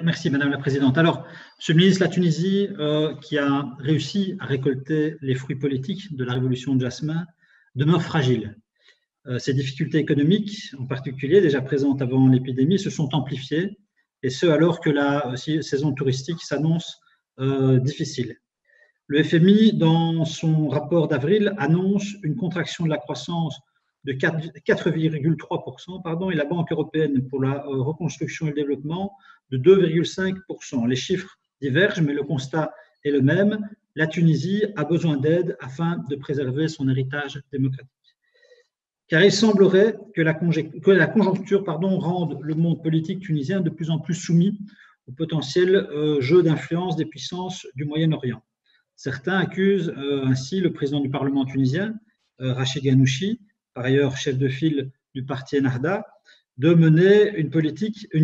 Merci Madame la Présidente. Alors, Monsieur le Ministre, la Tunisie, qui a réussi à récolter les fruits politiques de la révolution de Jasmin, demeure fragile. Ces difficultés économiques, en particulier, déjà présentes avant l'épidémie, se sont amplifiées, et ce alors que la saison touristique s'annonce difficile. Le FMI, dans son rapport d'avril, annonce une contraction de la croissance de 4,3%, et la Banque européenne pour la reconstruction et le développement de 2,5%. Les chiffres divergent, mais le constat est le même. La Tunisie a besoin d'aide afin de préserver son héritage démocratique. Car il semblerait que la conjoncture rende le monde politique tunisien de plus en plus soumis au potentiel jeu d'influence des puissances du Moyen-Orient. Certains accusent ainsi le président du Parlement tunisien, Rachid Ghannouchi, par ailleurs chef de file du parti Ennahda, de mener une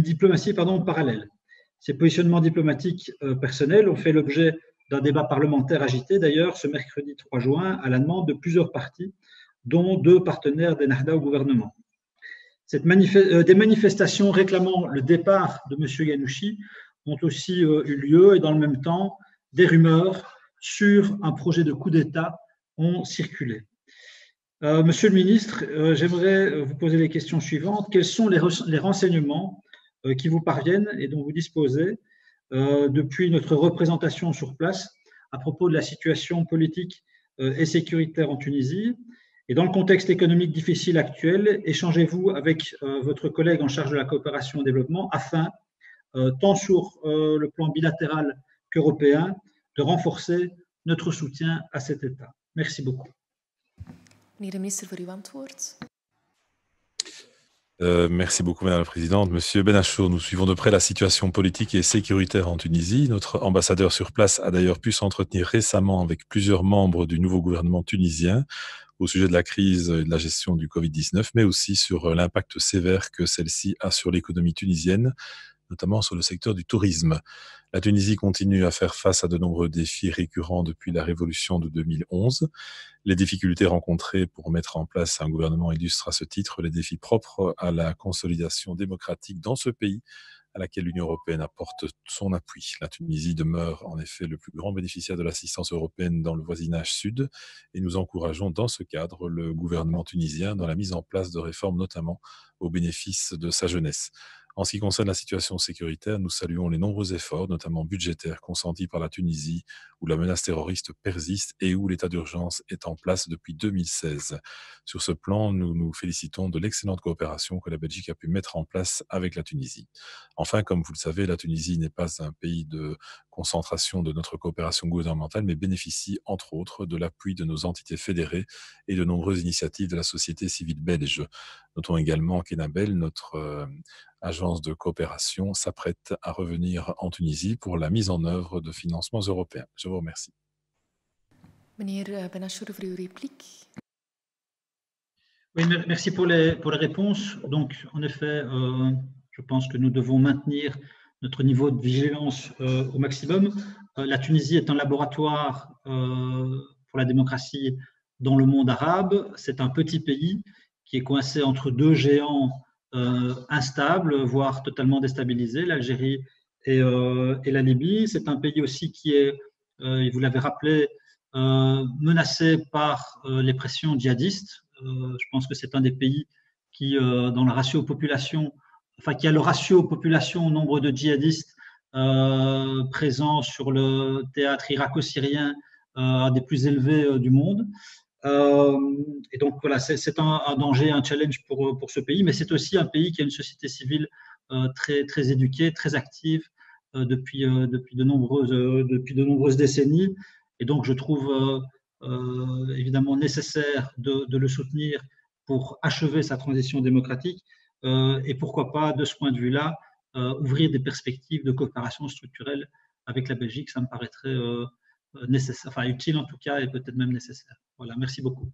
diplomatie parallèle. Ces positionnements diplomatiques personnels ont fait l'objet d'un débat parlementaire agité, d'ailleurs, ce mercredi 3 juin, à la demande de plusieurs partis, dont 2 partenaires d'Ennahda au gouvernement. Des manifestations réclamant le départ de M. Ghannouchi ont aussi eu lieu, et dans le même temps, des rumeurs sur un projet de coup d'État ont circulé. Monsieur le ministre, j'aimerais vous poser les questions suivantes. Quels sont les renseignements qui vous parviennent et dont vous disposez depuis notre représentation sur place à propos de la situation politique et sécuritaire en Tunisie? Et dans le contexte économique difficile actuel, échangez-vous avec votre collègue en charge de la coopération au développement afin, tant sur le plan bilatéral qu'européen, de renforcer notre soutien à cet État. Merci beaucoup. Meneer de minister, voor uw antwoord. Merci beaucoup, Madame la Présidente. Monsieur Benachour, nous suivons de près la situation politique et sécuritaire en Tunisie. Notre ambassadeur sur place a d'ailleurs pu s'entretenir récemment avec plusieurs membres du nouveau gouvernement tunisien au sujet de la crise et de la gestion du Covid-19, mais aussi sur l'impact sévère que celle-ci a sur l'économie tunisienne, notamment sur le secteur du tourisme. La Tunisie continue à faire face à de nombreux défis récurrents depuis la révolution de 2011. Les difficultés rencontrées pour mettre en place un gouvernement illustrent à ce titre les défis propres à la consolidation démocratique dans ce pays, à laquelle l'Union européenne apporte son appui. La Tunisie demeure en effet le plus grand bénéficiaire de l'assistance européenne dans le voisinage sud, et nous encourageons dans ce cadre le gouvernement tunisien dans la mise en place de réformes, notamment au bénéfice de sa jeunesse. En ce qui concerne la situation sécuritaire, nous saluons les nombreux efforts, notamment budgétaires, consentis par la Tunisie, où la menace terroriste persiste et où l'état d'urgence est en place depuis 2016. Sur ce plan, nous nous félicitons de l'excellente coopération que la Belgique a pu mettre en place avec la Tunisie. Enfin, comme vous le savez, la Tunisie n'est pas un pays de concentration de notre coopération gouvernementale, mais bénéficie, entre autres, de l'appui de nos entités fédérées et de nombreuses initiatives de la société civile belge. Notons également qu'Enabel, notre agence de coopération, s'apprête à revenir en Tunisie pour la mise en œuvre de financements européens. Je vous remercie. Meneer Benachour, voor uw réplique. Oui, merci pour les réponses. Donc, en effet, je pense que nous devons maintenir notre niveau de vigilance au maximum. La Tunisie est un laboratoire pour la démocratie dans le monde arabe. C'est un petit pays qui est coincé entre 2 géants instables, voire totalement déstabilisés, l'Algérie et la Libye. C'est un pays aussi qui est, vous l'avez rappelé, menacé par les pressions djihadistes. Je pense que c'est un des pays qui, dans le ratio population, qui a le ratio population au nombre de djihadistes présents sur le théâtre irako-syrien un des plus élevés du monde. Et donc voilà, c'est un danger, un challenge pour ce pays, mais c'est aussi un pays qui a une société civile très éduquée, très active depuis de nombreuses décennies. Et donc je trouve évidemment nécessaire de le soutenir pour achever sa transition démocratique et pourquoi pas, de ce point de vue-là, ouvrir des perspectives de coopération structurelle avec la Belgique. Ça me paraîtrait nécessaire, enfin utile en tout cas, et peut-être même nécessaire. Voilà, merci beaucoup.